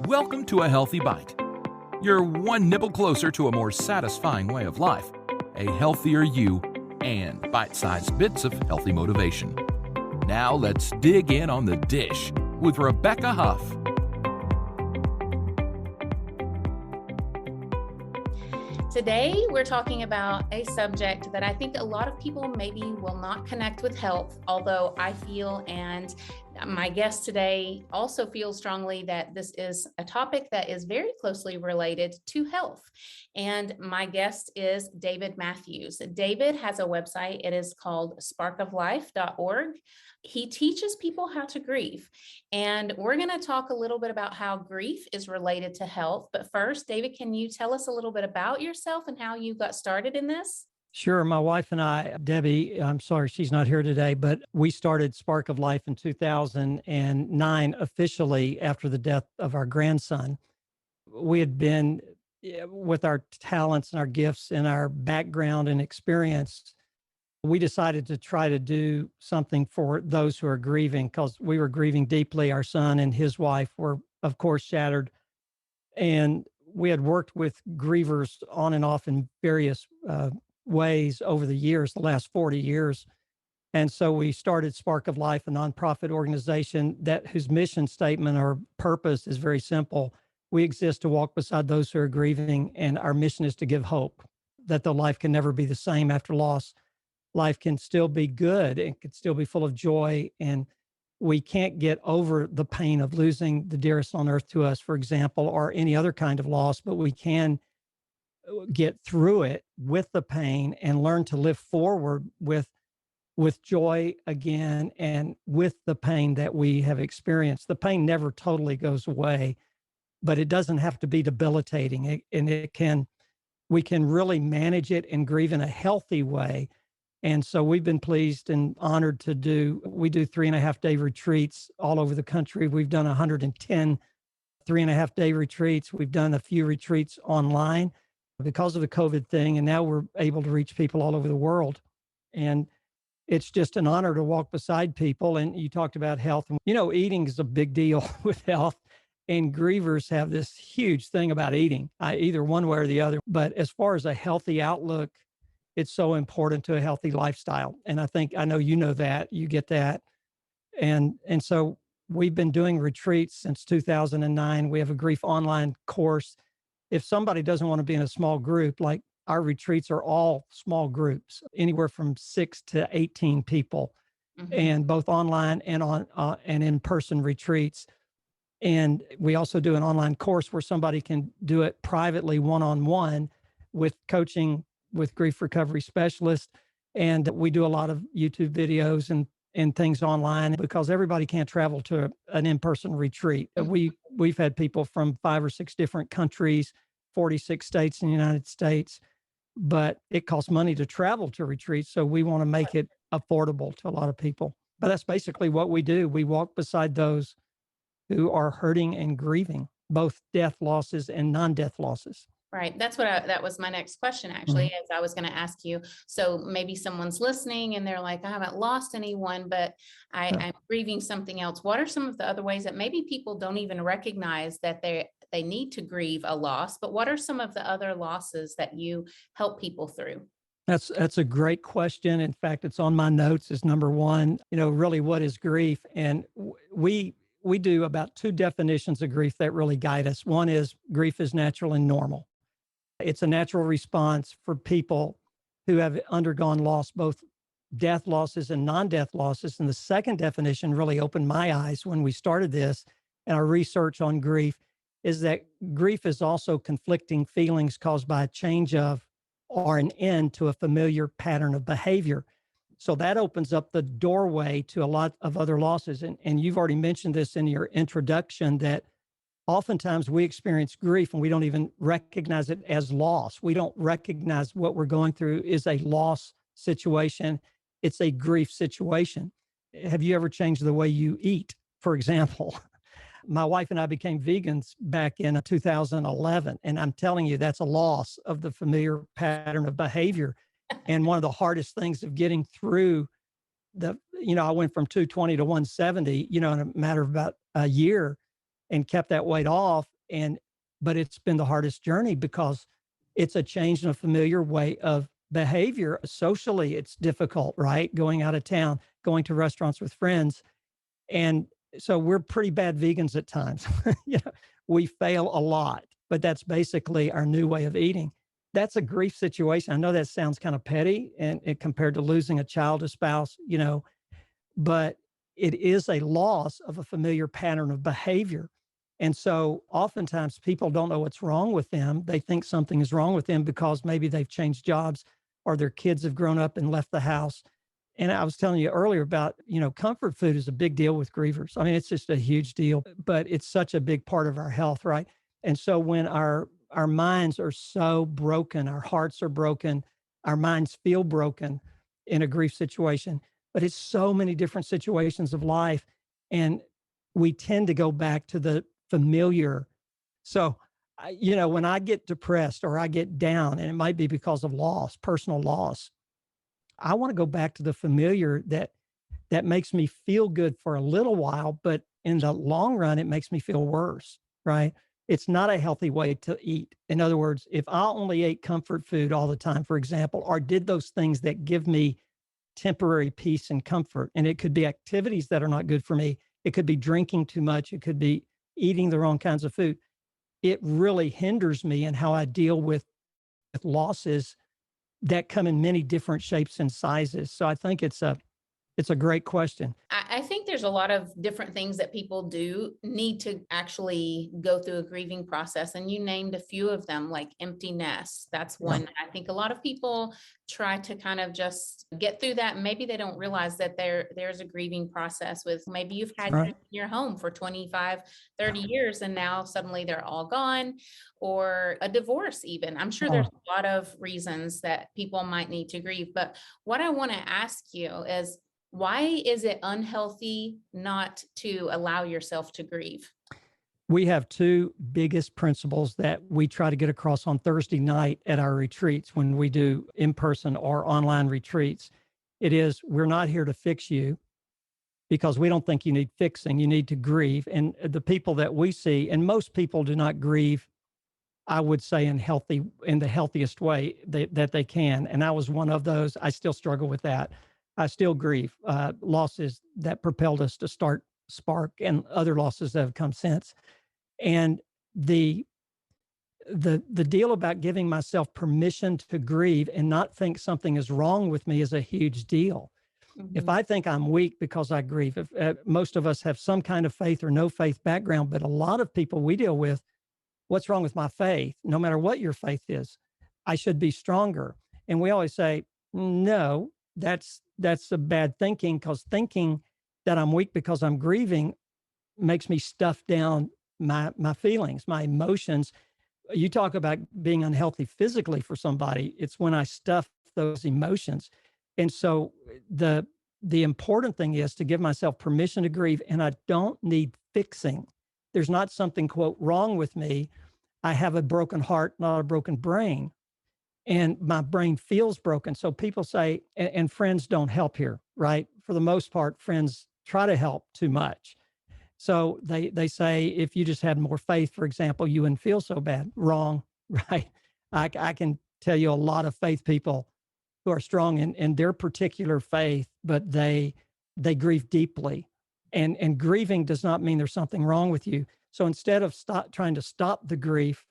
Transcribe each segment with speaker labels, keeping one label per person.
Speaker 1: Welcome to A Healthy Bite. You're one nibble closer to a more satisfying way of life, a healthier you, and bite-sized bits of healthy motivation. Now let's dig in on the dish with Rebecca Huff.
Speaker 2: Today, we're talking about a subject that I think a lot of people maybe will not connect with health, although I feel, and my guest today also feels strongly, that this is a topic that is very closely related to health. And my guest is David Matthews. David has a website. It is called sparkoflife.org. He teaches people how to grieve. And we're going to talk a little bit about how grief is related to health. But first, David, can you tell us a little bit about yourself and how you got started in this?
Speaker 3: Sure. My wife and I, Debbie, I'm sorry she's not here today, but we started Spark of Life in 2009 officially after the death of our grandson. We had been, with our talents and our gifts and our background and experience, we decided to try to do something for those who are grieving, because we were grieving deeply. Our son and his wife were, of course, shattered. And we had worked with grievers on and off in various ways over the years, the last 40 years. And so we started Spark of Life, a nonprofit organization whose mission statement or purpose is very simple. We exist to walk beside those who are grieving, and our mission is to give hope that the life can never be the same after loss. Life can still be good and can still be full of joy. And we can't get over the pain of losing the dearest on earth to us, for example, or any other kind of loss, but we can get through it with the pain and learn to live forward with joy again, and with the pain that we have experienced. The pain never totally goes away, but it doesn't have to be debilitating. We can really manage it and grieve in a healthy way. And so we've been pleased and honored we do 3.5-day retreats all over the country. We've done 110 3.5-day retreats. We've done a few retreats online because of the COVID thing. And now we're able to reach people all over the world. And it's just an honor to walk beside people. And you talked about health. Eating is a big deal with health. And grievers have this huge thing about eating, either one way or the other. But as far as a healthy outlook, it's so important to a healthy lifestyle. And I know you know that, you get that. And so we've been doing retreats since 2009. We have a grief online course. If somebody doesn't want to be in a small group, like our retreats are all small groups, anywhere from 6 to 18 people, and both online and and in-person retreats. And we also do an online course where somebody can do it privately, one-on-one, with coaching with grief recovery specialists. And we do a lot of YouTube videos and things online, because everybody can't travel to an in-person retreat. We've had people from 5 or 6 different countries, 46 states in the United States, but it costs money to travel to retreats. So we want to make it affordable to a lot of people. But that's basically what we do. We walk beside those who are hurting and grieving, both death losses and non-death losses.
Speaker 2: Right. That was my next question, actually, as I was going to ask you. So maybe someone's listening and they're like, I haven't lost anyone, but I'm grieving something else. What are some of the other ways that maybe people don't even recognize that they need to grieve a loss, but what are some of the other losses that you help people through?
Speaker 3: That's a great question. In fact, it's on my notes as number one, really, what is grief? And we do about 2 definitions of grief that really guide us. One is grief is natural and normal. It's a natural response for people who have undergone loss, both death losses and non-death losses. And the second definition really opened my eyes when we started this, and our research on grief is that grief is also conflicting feelings caused by a change of or an end to a familiar pattern of behavior. So that opens up the doorway to a lot of other losses. And you've already mentioned this in your introduction, that oftentimes we experience grief and we don't even recognize it as loss. We don't recognize what we're going through is a loss situation. It's a grief situation. Have you ever changed the way you eat, for example? My wife and I became vegans back in 2011, and I'm telling you, that's a loss of the familiar pattern of behavior. And one of the hardest things of getting through I went from 220 to 170, in a matter of about a year, and kept that weight off. And, but it's been the hardest journey because it's a change in a familiar way of behavior. Socially, it's difficult, right? Going out of town, going to restaurants with friends. And so we're pretty bad vegans at times. You know, we fail a lot, but that's basically our new way of eating. That's a grief situation. I know that sounds kind of petty and compared to losing a child, a spouse, you know, but it is a loss of a familiar pattern of behavior. And so oftentimes people don't know what's wrong with them. They think something is wrong with them because maybe they've changed jobs or their kids have grown up and left the house. And I was telling you earlier about, you know, comfort food is a big deal with grievers. I mean, it's just a huge deal, but it's such a big part of our health, right? And so when our minds are so broken, our hearts are broken, our minds feel broken in a grief situation, but it's so many different situations of life. And we tend to go back to the familiar. So, you know, when I get depressed or I get down, and it might be because of loss, personal loss, I want to go back to the familiar that makes me feel good for a little while, but in the long run, it makes me feel worse, right? It's not a healthy way to eat. In other words, if I only ate comfort food all the time, for example, or did those things that give me temporary peace and comfort, and it could be activities that are not good for me. It could be drinking too much. It could be eating the wrong kinds of food. It really hinders me in how I deal with losses that come in many different shapes and sizes. So I think it's a great question.
Speaker 2: I think there's a lot of different things that people do need to actually go through a grieving process. And you named a few of them, like empty nests. That's one.
Speaker 3: Yeah.
Speaker 2: I think a lot of people try to kind of just get through that. Maybe they don't realize that there's a grieving process with maybe you've had
Speaker 3: Right.
Speaker 2: in your home for 25, 30 years, and now suddenly they're all gone, or a divorce even. I'm sure there's a lot of reasons that people might need to grieve. But what I want to ask you is, why is it unhealthy not to allow yourself to grieve?
Speaker 3: We have two biggest principles that we try to get across on Thursday night at our retreats when we do in-person or online retreats. It is, we're not here to fix you because we don't think you need fixing. You need to grieve. And the people that we see, and most people do not grieve, I would say in the healthiest way that they can. And I was one of those. I still struggle with that. I still grieve losses that propelled us to start Spark and other losses that have come since. And the deal about giving myself permission to grieve and not think something is wrong with me is a huge deal.
Speaker 2: Mm-hmm.
Speaker 3: If I think I'm weak because I grieve, if, most of us have some kind of faith or no faith background, but a lot of people we deal with, what's wrong with my faith? No matter what your faith is, I should be stronger. And we always say, no, that's a bad thinking, because thinking that I'm weak because I'm grieving makes me stuff down my feelings, my emotions. You talk about being unhealthy physically for somebody. It's when I stuff those emotions. And so the important thing is to give myself permission to grieve, and I don't need fixing. There's not something, quote, wrong with me. I have a broken heart, not a broken brain. And my brain feels broken. So people say, and friends don't help here, right? For the most part, friends try to help too much. So they say, if you just had more faith, for example, you wouldn't feel so bad. Wrong, right? I can tell you a lot of faith people who are strong in their particular faith, but they grieve deeply. And grieving does not mean there's something wrong with you. So instead of trying to stop the grief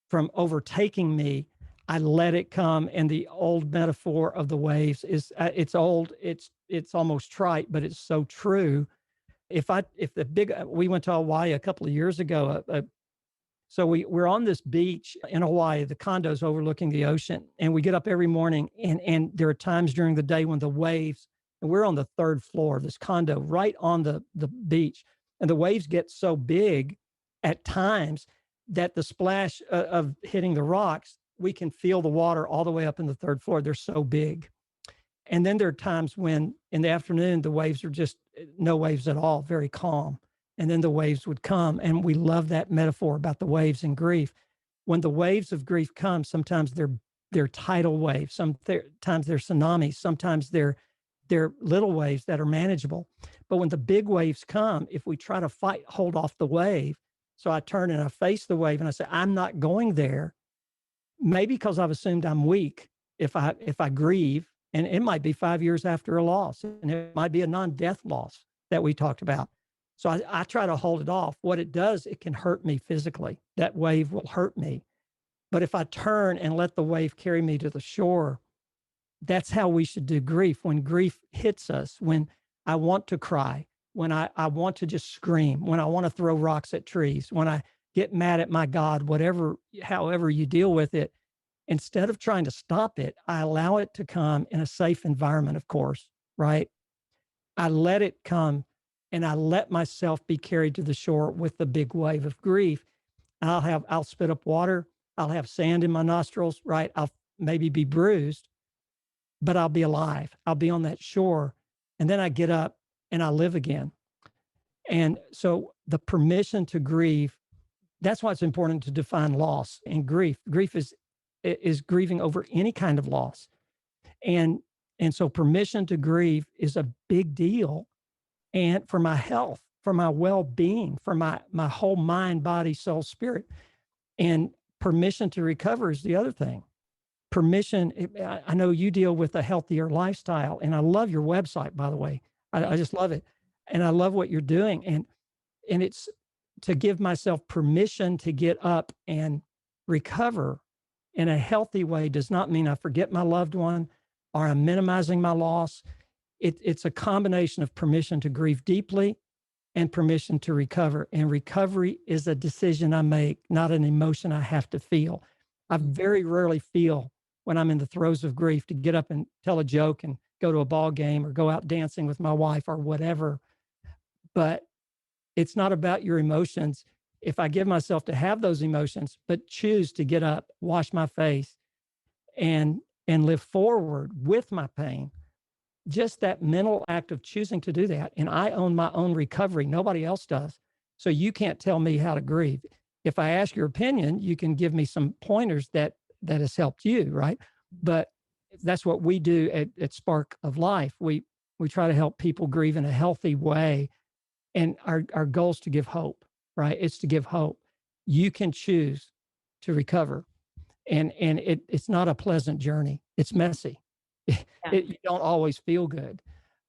Speaker 3: from overtaking me, I let it come. And the old metaphor of the waves is, it's old, it's almost trite, but it's so true. We went to Hawaii a couple of years ago. So we're on this beach in Hawaii, the condos overlooking the ocean, and we get up every morning, and there are times during the day when the waves, and we're on the third floor of this condo right on the beach, and the waves get so big at times that the splash of hitting the rocks, we can feel the water all the way up in the third floor. They're so big. And then there are times when in the afternoon, the waves are just no waves at all, very calm. And then the waves would come. And we love that metaphor about the waves in grief. When the waves of grief come, sometimes they're tidal waves, sometimes they're tsunamis, sometimes they're little waves that are manageable. But when the big waves come, if we try to hold off the wave, So I turn and I face the wave and I say, I'm not going there. Maybe because I've assumed I'm weak if I grieve, and it might be 5 years after a loss, and it might be a non-death loss that we talked about. So I try to hold it off. What it does, it can hurt me physically. That wave will hurt me. But if I turn and let the wave carry me to the shore, that's how we should do grief. When grief hits us, when I want to cry, when I want to just scream, when I want to throw rocks at trees, when I get mad at my God, whatever, however you deal with it, instead of trying to stop it, I allow it to come in a safe environment, of course, right? I let it come and I let myself be carried to the shore with the big wave of grief. I'll spit up water. I'll have sand in my nostrils, right? I'll maybe be bruised, but I'll be alive. I'll be on that shore. And then I get up and I live again. And so the permission to grieve, that's why it's important to define loss and grief. Grief is grieving over any kind of loss. And so permission to grieve is a big deal. And for my health, for my well-being, for my whole mind, body, soul, spirit. And permission to recover is the other thing. Permission, I know you deal with a healthier lifestyle, and I love your website, by the way. I just love it. And I love what you're doing. And it's to give myself permission to get up and recover in a healthy way does not mean I forget my loved one or I'm minimizing my loss. It's a combination of permission to grieve deeply and permission to recover. And recovery is a decision I make, not an emotion I have to feel. I very rarely feel when I'm in the throes of grief to get up and tell a joke and go to a ball game or go out dancing with my wife or whatever. But it's not about your emotions. If I give myself to have those emotions, but choose to get up, wash my face, and live forward with my pain, just that mental act of choosing to do that. And I own my own recovery. Nobody else does. So you can't tell me how to grieve. If I ask your opinion, you can give me some pointers that has helped you, right? But that's what we do at Spark of Life. We try to help people grieve in a healthy way. And our goal is to give hope, right? It's to give hope. You can choose to recover. And it's not a pleasant journey. It's messy.
Speaker 2: Yeah.
Speaker 3: You don't always feel good.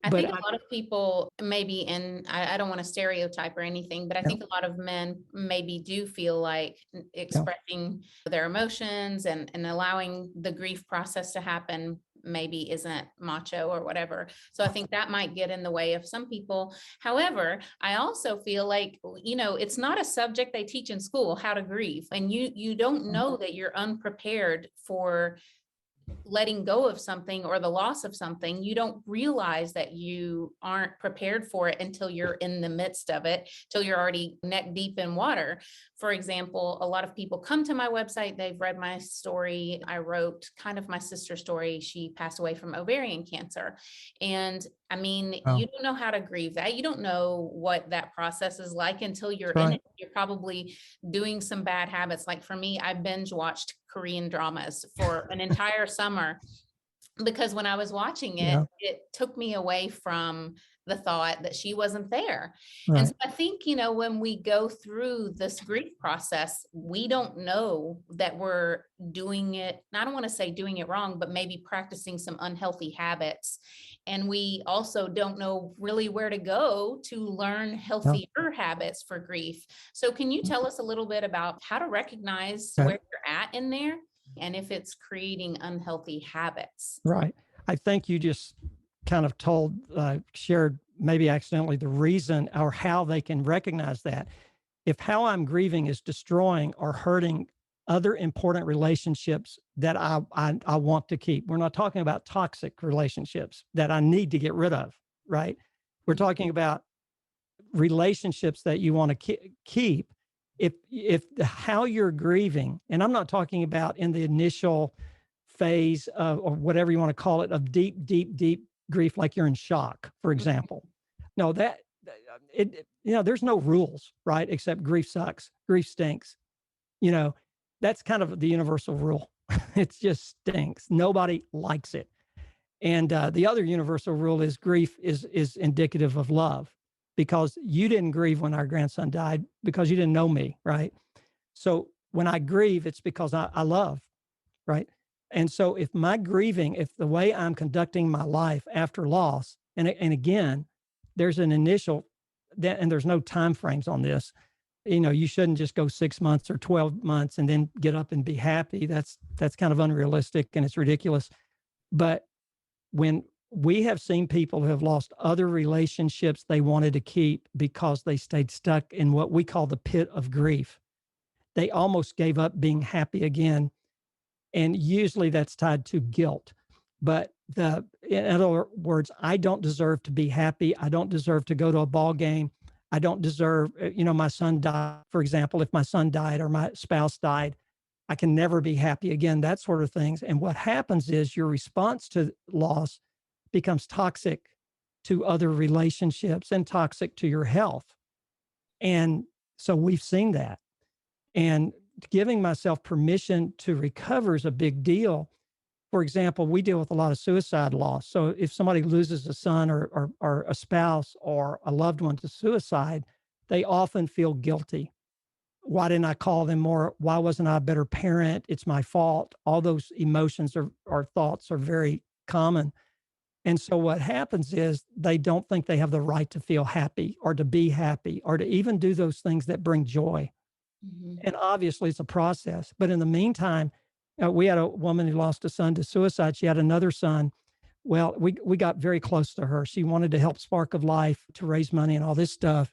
Speaker 2: I think a lot of people maybe, and I don't want to stereotype or anything, but I think a lot of men maybe do feel like expressing their emotions and allowing the grief process to happen maybe isn't macho or whatever. So I think that might get in the way of some people. However, I also feel like, it's not a subject they teach in school, how to grieve. And you don't know that you're unprepared for letting go of something or the loss of something. You don't realize that you aren't prepared for it until you're in the midst of it, till you're already neck deep in water. For example, a lot of people come to my website, they've read my story. I wrote kind of my sister's story. She passed away from ovarian cancer. And I mean, you don't know how to grieve that. You don't know what that process is like until you're in it. You're probably doing some bad habits. Like for me, I binge watched Korean dramas for an entire summer because when I was watching it, it took me away from the thought that she wasn't there. Right. And so I think, when we go through this grief process, we don't know that we're doing it. I don't want to say doing it wrong, but maybe practicing some unhealthy habits. And we also don't know really where to go to learn healthier habits for grief. So can you tell us a little bit about how to recognize where you're at in there and if it's creating unhealthy habits?
Speaker 3: Right. I think you just kind of shared maybe accidentally the reason or how they can recognize that. If how I'm grieving is destroying or hurting other important relationships that I want to keep. We're not talking about toxic relationships that I need to get rid of, right? We're talking about relationships that you want to keep. If how you're grieving, and I'm not talking about in the initial phase of, or whatever you want to call it, of deep, deep, deep grief, like you're in shock, for example. No, there's no rules, right? Except grief sucks, grief stinks. That's kind of the universal rule. It just stinks. Nobody likes it. And the other universal rule is grief is indicative of love. because you didn't grieve when our grandson died because you didn't know me, right? So when I grieve, it's because I love, right? And so if my grieving, if the way I'm conducting my life after loss, and again, there's an initial, and there's no time frames on this. You shouldn't just go 6 months or 12 months and then get up and be happy. That's kind of unrealistic and it's ridiculous. But when we have seen people who have lost other relationships they wanted to keep because they stayed stuck in what we call the pit of grief, they almost gave up being happy again. And usually that's tied to guilt. But in other words, I don't deserve to be happy. I don't deserve to go to a ball game. I don't deserve, my son died, for example, if my son died or my spouse died, I can never be happy again, that sort of things. And what happens is your response to loss becomes toxic to other relationships and toxic to your health. And so we've seen that. And giving myself permission to recover is a big deal. For example, we deal with a lot of suicide loss. So if somebody loses a son or a spouse or a loved one to suicide, they often feel guilty. Why didn't I call them more? Why wasn't I a better parent? It's my fault. All those emotions or thoughts are very common. And so what happens is they don't think they have the right to feel happy or to be happy or to even do those things that bring joy.
Speaker 2: Mhm.
Speaker 3: And obviously it's a process. But in the meantime, we had a woman who lost a son to suicide. She had another son. Well, we got very close to her. She wanted to help Spark of Life to raise money and all this stuff.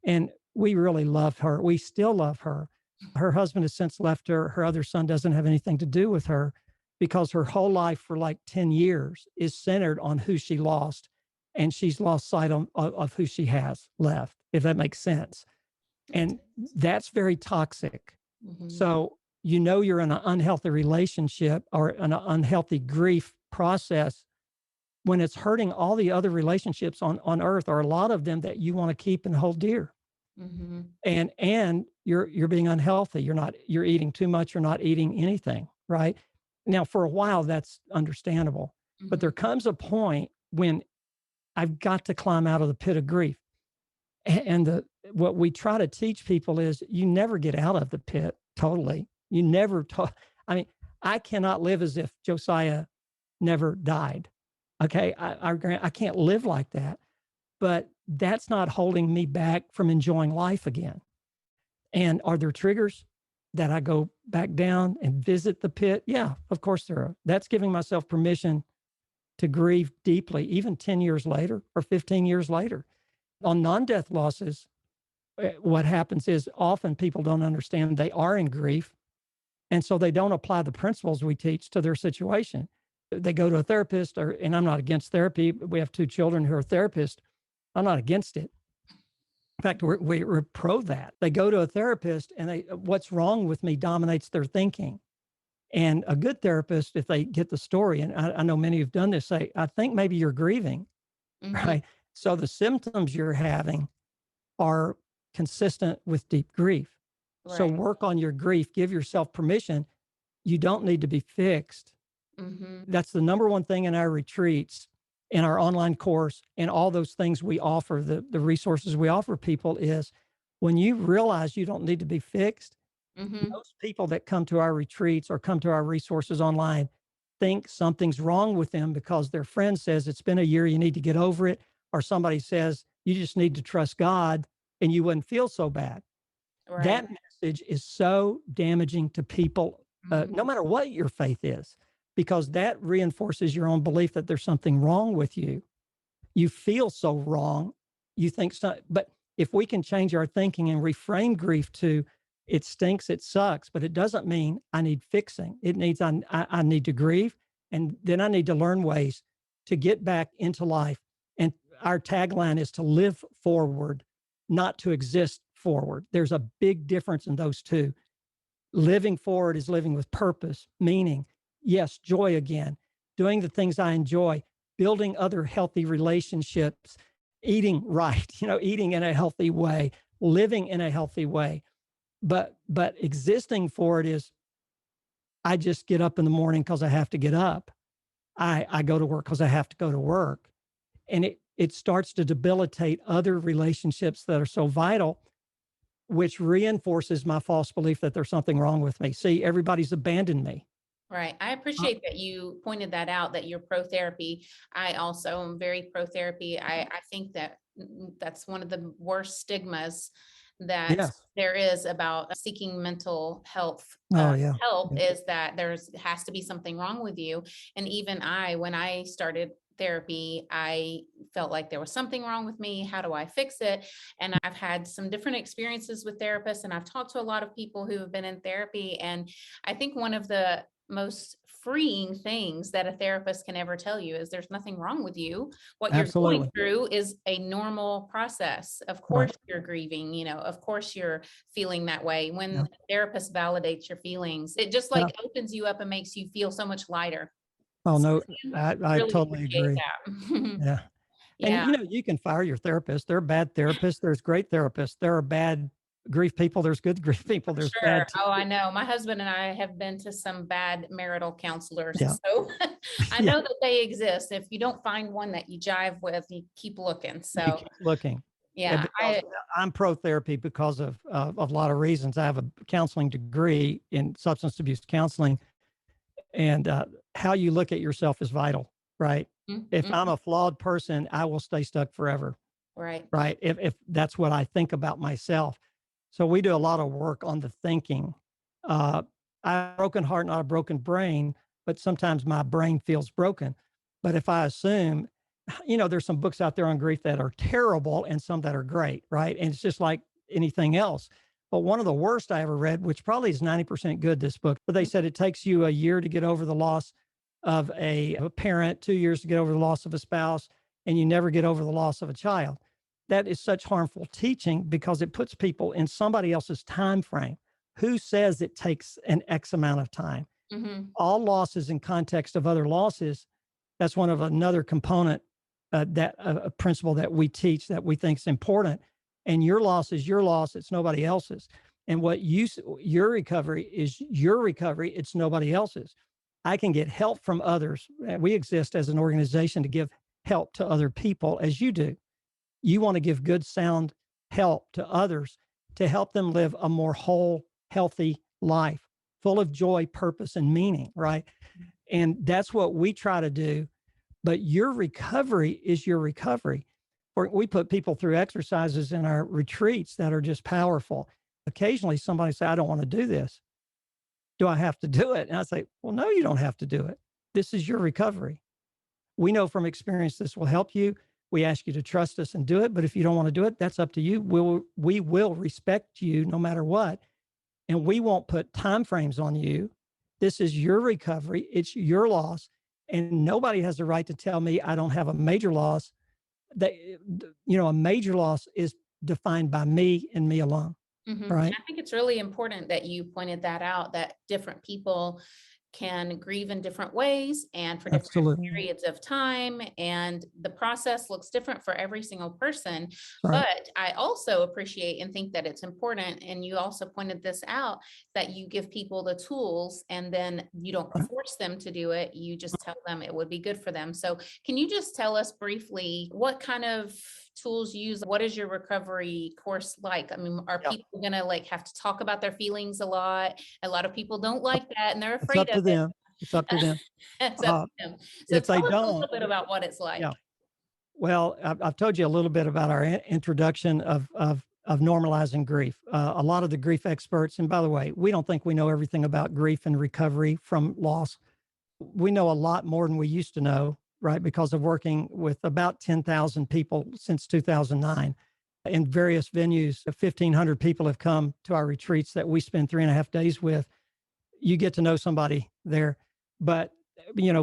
Speaker 3: And we really loved her. We still love her. Her husband has since left her. Her other son doesn't have anything to do with her because her whole life for like 10 years is centered on who she lost. And she's lost sight of who she has left, if that makes sense. And that's very toxic.
Speaker 2: Mhm.
Speaker 3: So you're in an unhealthy relationship or an unhealthy grief process when it's hurting all the other relationships on earth, or a lot of them that you want to keep and hold dear.
Speaker 2: Mhm.
Speaker 3: And you're being unhealthy. You're eating too much, you're not eating anything, right? Now, for a while, that's understandable. But there
Speaker 2: Mhm.
Speaker 3: comes a point when I've got to climb out of the pit of grief. And what we try to teach people is you never get out of the pit totally. You never talk. I mean, I cannot live as if Josiah never died. Okay. I can't live like that, but that's not holding me back from enjoying life again. And are there triggers that I go back down and visit the pit? Yeah, of course there are. That's giving myself permission to grieve deeply, even 10 years later or 15 years later. On non-death losses, what happens is often people don't understand they are in grief. And so they don't apply the principles we teach to their situation. They go to a therapist, and I'm not against therapy. We have 2 children who are therapists. I'm not against it. In fact, we're pro that. They go to a therapist and what's wrong with me dominates their thinking. And a good therapist, if they get the story, and I know many who've done this, say, I think maybe you're grieving,
Speaker 2: Mhm.
Speaker 3: right? So the symptoms you're having are consistent with deep grief. So
Speaker 2: Right.
Speaker 3: work on your grief, give yourself permission. You don't need to be fixed.
Speaker 2: Mhm.
Speaker 3: That's the number one thing in our retreats, in our online course, and all those things we offer, the resources we offer people is when you realize you don't need to be fixed,
Speaker 2: Mhm.
Speaker 3: most people that come to our retreats or come to our resources online think something's wrong with them because their friend says it's been a year, you need to get over it, or somebody says you just need to trust God and you wouldn't feel so bad.
Speaker 2: Right.
Speaker 3: That message is so damaging to people,
Speaker 2: Mhm.
Speaker 3: no matter what your faith is, because that reinforces your own belief that there's something wrong with you. You feel so wrong. You think so, but if we can change our thinking and reframe grief to it stinks, it sucks, but it doesn't mean I need fixing. It means I need to grieve, and then I need to learn ways to get back into life. And our tagline is to live forward, not to exist forward. There's a big difference in those two. Living forward is living with purpose, meaning, yes, joy again, doing the things I enjoy, building other healthy relationships, eating right, eating in a healthy way, living in a healthy way. But existing for it is I just get up in the morning because I have to get up. I go to work because I have to go to work. And it starts to debilitate other relationships that are so vital, which reinforces my false belief that there's something wrong with me. See, everybody's abandoned me.
Speaker 2: Right. I
Speaker 3: Uh,
Speaker 2: appreciate that you pointed that out, that you're pro therapy. I also am very pro therapy. I think that that's one of the worst stigmas that
Speaker 3: yes.
Speaker 2: there is about seeking mental health
Speaker 3: Oh, yeah.
Speaker 2: help,
Speaker 3: Yeah.
Speaker 2: is that there's has to be something wrong with you. And even when I started therapy, I felt like there was something wrong with me. How do I fix it? And I've had some different experiences with therapists, and I've talked to a lot of people who have been in therapy. And I think one of the most freeing things that a therapist can ever tell you is there's nothing wrong with you. What you're going
Speaker 3: Absolutely.
Speaker 2: through is a normal process. Of
Speaker 3: Right.
Speaker 2: course you're grieving, of course you're feeling that way. When
Speaker 3: Yeah.
Speaker 2: a therapist validates your feelings, it just
Speaker 3: Yeah.
Speaker 2: like opens you up and makes you feel so much lighter.
Speaker 3: Oh,
Speaker 2: So
Speaker 3: no,
Speaker 2: I
Speaker 3: I
Speaker 2: really
Speaker 3: totally
Speaker 2: appreciate
Speaker 3: agree.
Speaker 2: that.
Speaker 3: Yeah. And,
Speaker 2: Yeah,
Speaker 3: you can fire your therapist. There are bad therapists. There's great therapists. There are bad grief people. There's good grief people. There's
Speaker 2: sure.
Speaker 3: bad
Speaker 2: Oh, I
Speaker 3: teachers.
Speaker 2: know. My husband and I have been to some bad marital counselors.
Speaker 3: Yeah.
Speaker 2: So I
Speaker 3: Yeah.
Speaker 2: know that they exist. If you don't find one that you jive with, you keep looking.
Speaker 3: You
Speaker 2: So
Speaker 3: keep looking. Yeah,
Speaker 2: yeah,
Speaker 3: because I'm pro therapy because of a lot of reasons. I have a counseling degree in substance abuse counseling, and how you look at yourself is vital, right? If I'm
Speaker 2: mhm,
Speaker 3: a flawed person, I will stay stuck forever,
Speaker 2: right.
Speaker 3: right? If that's what I think about myself. So we do a lot of work on the thinking. Uh, I have a broken heart, not a broken brain, but sometimes my brain feels broken. But if I assume, there's some books out there on grief that are terrible and some that are great, right? And it's just like anything else. But one of the worst I ever read, which probably is 90% good, this book, but they said it takes you a year to get over the loss of a parent, 2 years to get over the loss of a spouse, and you never get over the loss of a child. That is such harmful teaching because it puts people in somebody else's time frame. Who says it takes an X amount of time?
Speaker 2: Mhm.
Speaker 3: All losses in context of other losses. That's one of another component, that a principle that we teach that we think is important. And your loss is your loss. It's nobody else's. And your recovery is your recovery. It's nobody else's. I can get help from others. We exist as an organization to give help to other people, as you do. You want to give good, sound help to others to help them live a more whole, healthy life, full of joy, purpose, and meaning, right? And that's what we try to do. But your recovery is your recovery. We put people through exercises in our retreats that are just powerful. Occasionally, somebody say, "I don't want to do this. Do I have to do it?" And I say, "Well, no, you don't have to do it. This is your recovery. We know from experience this will help you. We ask you to trust us and do it. But if you don't want to do it, that's up to you. We will respect you no matter what. And we won't put time frames on you. This is your recovery. It's your loss. And nobody has the right to tell me I don't have a major loss. That, a major loss is defined by me and me alone. Right?
Speaker 2: I think it's really important that you pointed that out, that different people can grieve in different ways and for different
Speaker 3: Absolutely.
Speaker 2: periods of time. And the process looks different for every single person.
Speaker 3: Right.
Speaker 2: But I also appreciate and think that it's important. And you also pointed this out, that you give people the tools and then you don't
Speaker 3: Right.
Speaker 2: force them to do it. You just tell them it would be good for them. So can you just tell us briefly what kind of tools you use? What is your recovery course like? I mean, are
Speaker 3: Yeah.
Speaker 2: people going to like have to talk about their feelings a lot? A lot of people don't like that and they're
Speaker 3: It's
Speaker 2: afraid
Speaker 3: up
Speaker 2: of
Speaker 3: to
Speaker 2: it.
Speaker 3: them. It's up to them.
Speaker 2: It's up
Speaker 3: Uh,
Speaker 2: to them. So
Speaker 3: if they
Speaker 2: tell us a
Speaker 3: don't,
Speaker 2: little bit about what it's
Speaker 3: yeah.
Speaker 2: like.
Speaker 3: Well, I've told you a little bit about our introduction of normalizing grief. A lot of the grief experts, and by the way, we don't think we know everything about grief and recovery from loss. We know a lot more than we used to know, right? Because of working with about 10,000 people since 2009 in various venues. 1,500 people have come to our retreats that we spend 3.5 days with. You get to know somebody there, but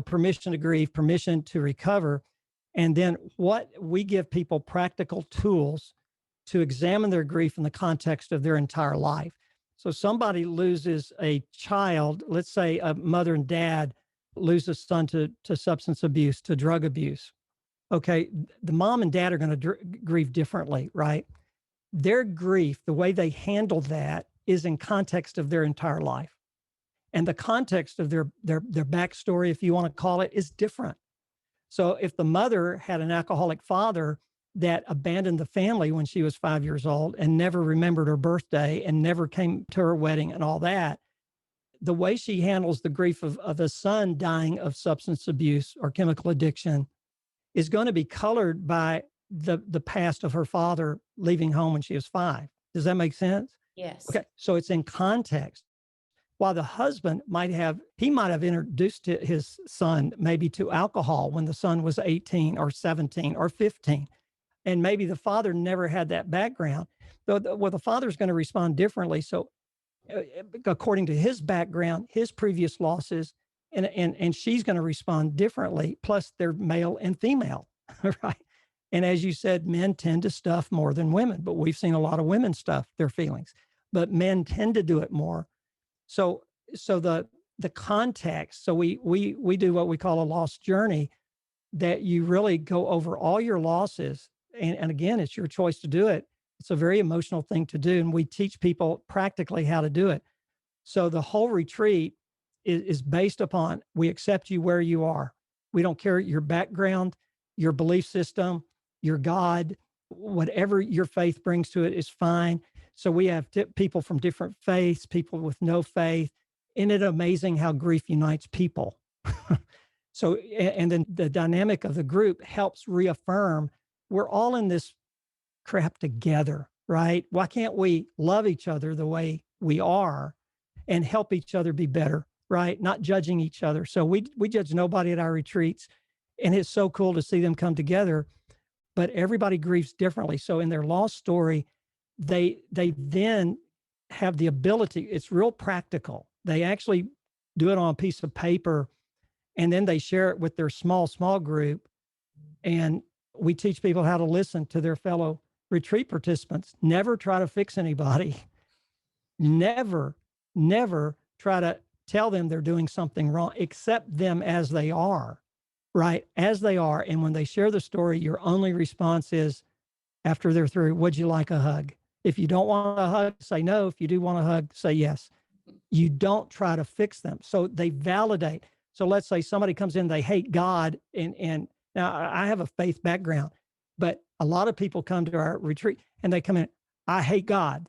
Speaker 3: permission to grieve, permission to recover. And then what we give people practical tools to examine their grief in the context of their entire life. So somebody loses a child, let's say a mother and dad lose a son to substance abuse, to drug abuse. Okay, the mom and dad are going to grieve differently, right? Their grief, the way they handle that is in context of their entire life. And the context of their backstory, if you want to call it, is different. So if the mother had an alcoholic father that abandoned the family when she was 5 years old and never remembered her birthday and never came to her wedding and all that, the way she handles the grief of a son dying of substance abuse or chemical addiction is going to be colored by the past of her father leaving home when she was 5. Does that make sense?
Speaker 2: Yes.
Speaker 3: Okay. So it's in context. While the husband might have introduced his son maybe to alcohol when the son was 18 or 17 or 15. And maybe the father never had that background. Well, the father's going to respond differently. So according to his background, his previous losses, and she's going to respond differently. Plus they're male and female, right? And as you said, men tend to stuff more than women, but we've seen a lot of women stuff their feelings, but men tend to do it more. So the context, so we do what we call a loss journey, that you really go over all your losses. And again, it's your choice to do it. It's a very emotional thing to do. And we teach people practically how to do it. So the whole retreat is based upon, we accept you where you are. We don't care your background, your belief system, your God, whatever your faith brings to it is fine. So we have people from different faiths, people with no faith. Isn't it amazing how grief unites people? So, and then the dynamic of the group helps reaffirm we're all in this crap together, right? Why can't we love each other the way we are and help each other be better, right? Not judging each other. So we judge nobody at our retreats, and it's so cool to see them come together, but everybody grieves differently. So in their loss story, they then have the ability, it's real practical. They actually do it on a piece of paper, and then they share it with their small group. And we teach people how to listen to their fellow retreat participants. Never try to fix anybody. Never try to tell them they're doing something wrong. Accept them as they are, right? As they are. And when they share the story, your only response is, after they're through, would you like a hug? If you don't want a hug, say no. If you do want a hug, say yes. You don't try to fix them. So they validate. So let's say somebody comes in, they hate God. And now I have a faith background, but a lot of people come to our retreat and they come in, I hate God.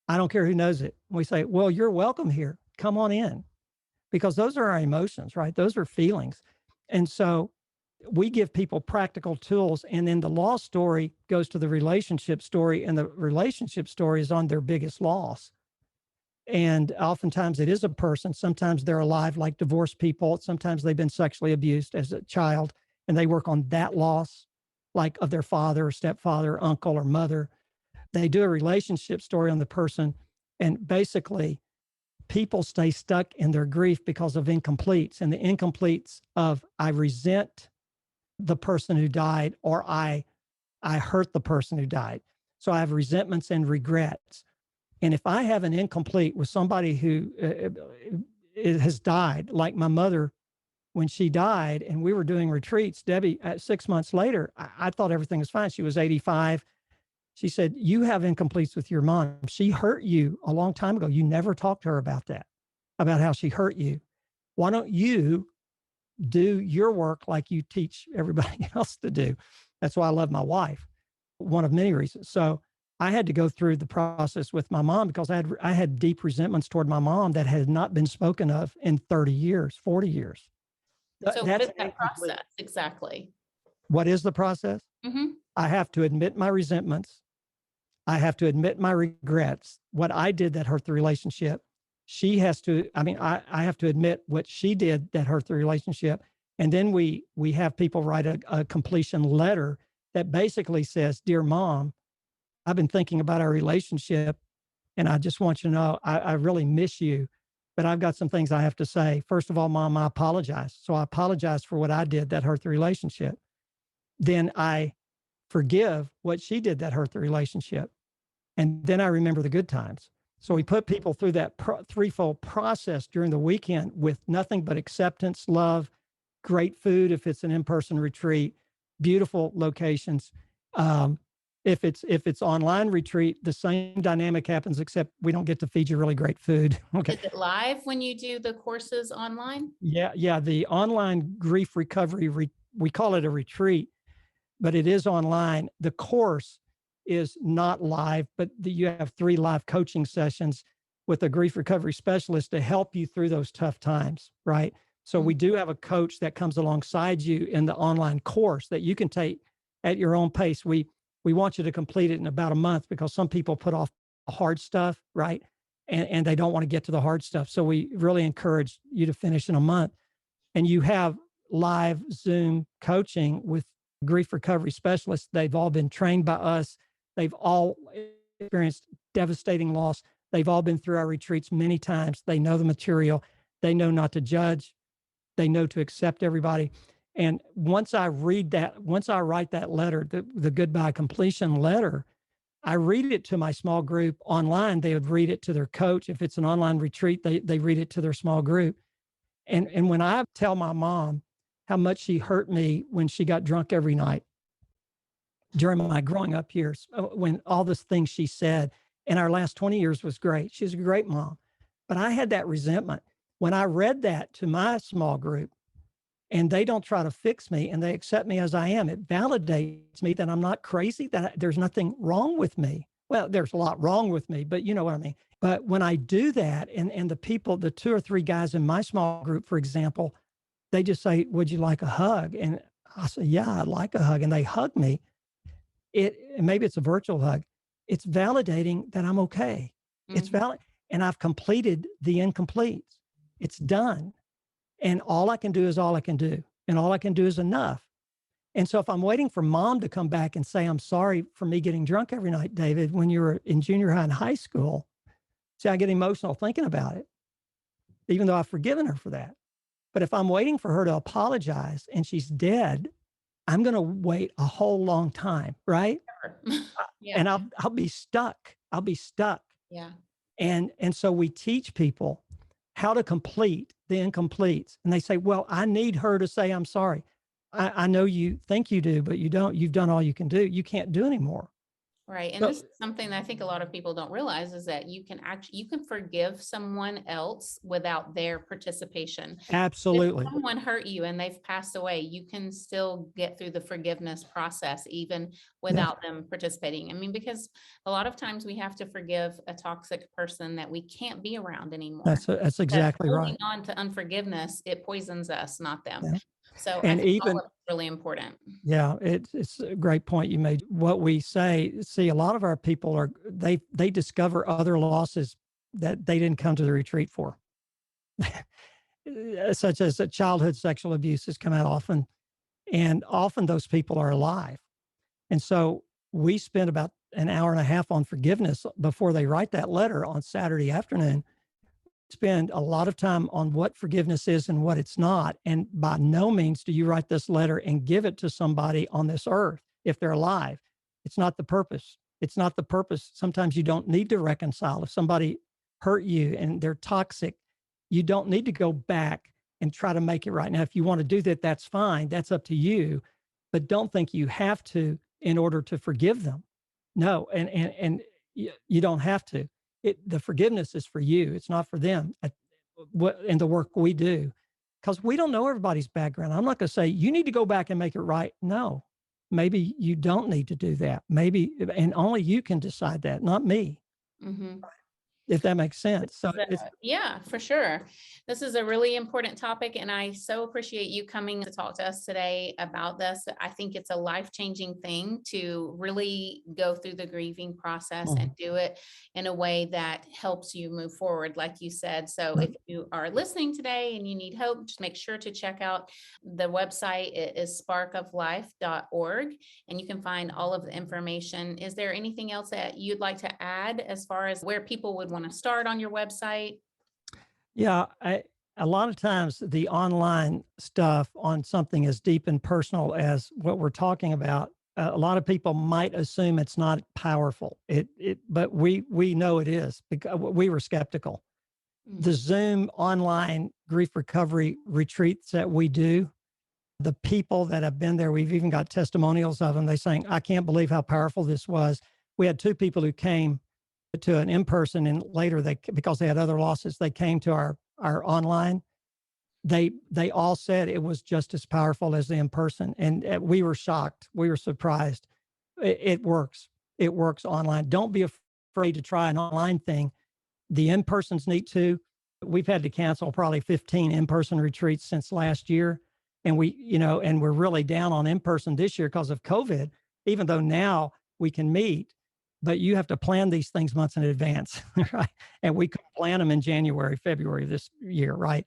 Speaker 3: I don't care who knows it. We say, well, you're welcome here. Come on in. Because those are our emotions, right? Those are feelings. And so we give people practical tools, and then the loss story goes to the relationship story, and the relationship story is on their biggest loss. And oftentimes it is a person. Sometimes they're alive, like divorced people. Sometimes they've been sexually abused as a child, and they work on that loss, like of their father or stepfather, uncle or mother. They do a relationship story on the person. And basically, people stay stuck in their grief because of incompletes, and the incompletes of, I resent the person who died, or I hurt the person who died. So I have resentments and regrets. And if I have an incomplete with somebody who has died, like my mother, when she died and we were doing retreats, Debbie, 6 months later, I thought everything was fine. She was 85. She said, you have incompletes with your mom. She hurt you a long time ago. You never talked to her about that, about how she hurt you. Why don't you do your work like you teach everybody else to do? That's why I love my wife, one of many reasons. So I had to go through the process with my mom because I had deep resentments toward my mom that had not been spoken of in 30 years, 40 years.
Speaker 2: So what is that process exactly?
Speaker 3: What is the process?
Speaker 2: Mm-hmm.
Speaker 3: I have to admit my resentments. I have to admit my regrets, what I did that hurt the relationship. She has to, I have to admit what she did that hurt the relationship. And then we have people write a completion letter that basically says, dear mom, I've been thinking about our relationship, and I just want you to know I really miss you, but I've got some things I have to say. First of all, mom, I apologize. So I apologize for what I did that hurt the relationship. Then I forgive what she did that hurt the relationship. And then I remember the good times. So we put people through that threefold process during the weekend with nothing but acceptance, love, great food if it's an in-person retreat, beautiful locations. If it's online retreat, the same dynamic happens, except we don't get to feed you really great food. Okay.
Speaker 2: Is it live when you do the courses online?
Speaker 3: Yeah. The online grief recovery we call it a retreat, but it is online. The course is not live, but you have 3 live coaching sessions with a grief recovery specialist to help you through those tough times, right? So we do have a coach that comes alongside you in the online course that you can take at your own pace. We want you to complete it in about a month because some people put off the hard stuff, right? And they don't want to get to the hard stuff. So we really encourage you to finish in a month. And you have live Zoom coaching with grief recovery specialists. They've all been trained by us. They've all experienced devastating loss. They've all been through our retreats many times. They know the material. They know not to judge. They know to accept everybody. And once I write that letter, the goodbye completion letter, I read it to my small group online. They would read it to their coach. If it's an online retreat, they read it to their small group. And when I tell my mom how much she hurt me when she got drunk every night during my growing up years, when all the things she said, and our last 20 years was great. She was a great mom. But I had that resentment. When I read that to my small group and they don't try to fix me and they accept me as I am, it validates me that I'm not crazy, that there's nothing wrong with me. Well, there's a lot wrong with me, but you know what I mean. But when I do that, and the people, the 2 or 3 guys in my small group, for example, they just say, would you like a hug? And I say, yeah, I'd like a hug. And they hug me. Maybe it's a virtual hug. It's validating that I'm okay. Mm-hmm. It's valid. And I've completed the incompletes. It's done. And all I can do is all I can do. And all I can do is enough. And so if I'm waiting for mom to come back and say, I'm sorry for me getting drunk every night, David, when you were in junior high and high school, see, I get emotional thinking about it, even though I've forgiven her for that. But if I'm waiting for her to apologize and she's dead, I'm going to wait a whole long time, right? Yeah. And I'll be stuck. I'll be stuck.
Speaker 2: Yeah.
Speaker 3: And so we teach people how to complete the incompletes. And they say, well, I need her to say, I'm sorry. I know you think you do, but you don't. You've done all you can do. You can't do anymore.
Speaker 2: Right. And this is something that I think a lot of people don't realize is that you can forgive someone else without their participation.
Speaker 3: Absolutely.
Speaker 2: If someone hurt you and they've passed away, you can still get through the forgiveness process, even without them participating. I mean, because a lot of times we have to forgive a toxic person that we can't be around anymore.
Speaker 3: That's exactly right.
Speaker 2: Holding on to unforgiveness, it poisons us, not them. Yeah. So
Speaker 3: and
Speaker 2: I think
Speaker 3: even
Speaker 2: all of it's really important.
Speaker 3: Yeah, it's a great point you made. What we say, a lot of our people they discover other losses that they didn't come to the retreat for, such as childhood sexual abuse has come out often, and often those people are alive. And so we spend about an hour and a half on forgiveness before they write that letter on Saturday afternoon. Spend a lot of time on what forgiveness is and what it's not. And by no means do you write this letter and give it to somebody on this earth if they're alive. It's not the purpose. It's not the purpose. Sometimes you don't need to reconcile. If somebody hurt you and they're toxic, you don't need to go back and try to make it right. Now, if you want to do that, that's fine. That's up to you. But don't think you have to in order to forgive them. No, and you don't have to. The forgiveness is for you. It's not for them. In the work we do, because we don't know everybody's background. I'm not going to say you need to go back and make it right. No, maybe you don't need to do that. Maybe, and only you can decide that, not me. Mm-hmm. If that makes sense. So
Speaker 2: yeah, for sure. This is a really important topic, and I so appreciate you coming to talk to us today about this. I think it's a life-changing thing to really go through the grieving process and do it in a way that helps you move forward, like you said. So if you are listening today and you need hope, just make sure to check out the website. It is sparkoflife.org, and you can find all of the information. Is there anything else that you'd like to add as far as where people would want to start on your website?
Speaker 3: Yeah, a lot of times the online stuff on something as deep and personal as what we're talking about, a lot of people might assume it's not powerful. But we know it is, because we were skeptical. Mm-hmm. The Zoom online grief recovery retreats that we do, the people that have been there, we've even got testimonials of them. They saying, I can't believe how powerful this was. We had 2 people who came to an in-person, and later because they had other losses, they came to our online. they all said it was just as powerful as the in-person. And we were shocked. We were surprised. It works. It works online. Don't be afraid to try an online thing. The in-person's neat too. We've had to cancel probably 15 in-person retreats since last year. And we're really down on in-person this year because of COVID, even though now we can meet, but you have to plan these things months in advance, right? And we couldn't plan them in January, February of this year, right?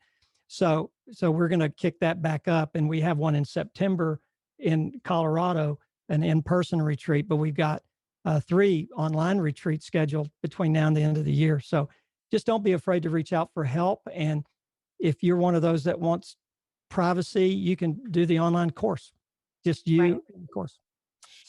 Speaker 3: So we're going to kick that back up. And we have one in September in Colorado, an in-person retreat, but we've got 3 online retreats scheduled between now and the end of the year. So just don't be afraid to reach out for help. And if you're one of those that wants privacy, you can do the online course, just you,
Speaker 2: Right.
Speaker 3: of course.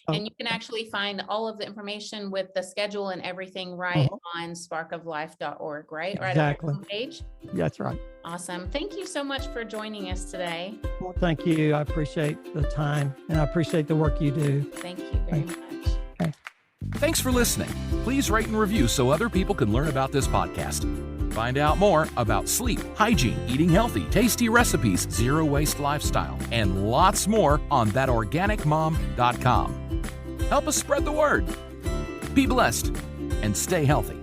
Speaker 3: So,
Speaker 2: And you can actually find all of the information with the schedule and everything right on sparkoflife.org, right?
Speaker 3: Exactly.
Speaker 2: Right on the page.
Speaker 3: That's right.
Speaker 2: Awesome. Thank you so much for joining us today.
Speaker 3: Well, thank you. I appreciate the time and I appreciate the work you do.
Speaker 2: Thank you very much.
Speaker 1: Thanks for listening. Please rate and review so other people can learn about this podcast. Find out more about sleep, hygiene, eating healthy, tasty recipes, zero waste lifestyle, and lots more on thatorganicmom.com. Help us spread the word. Be blessed and stay healthy.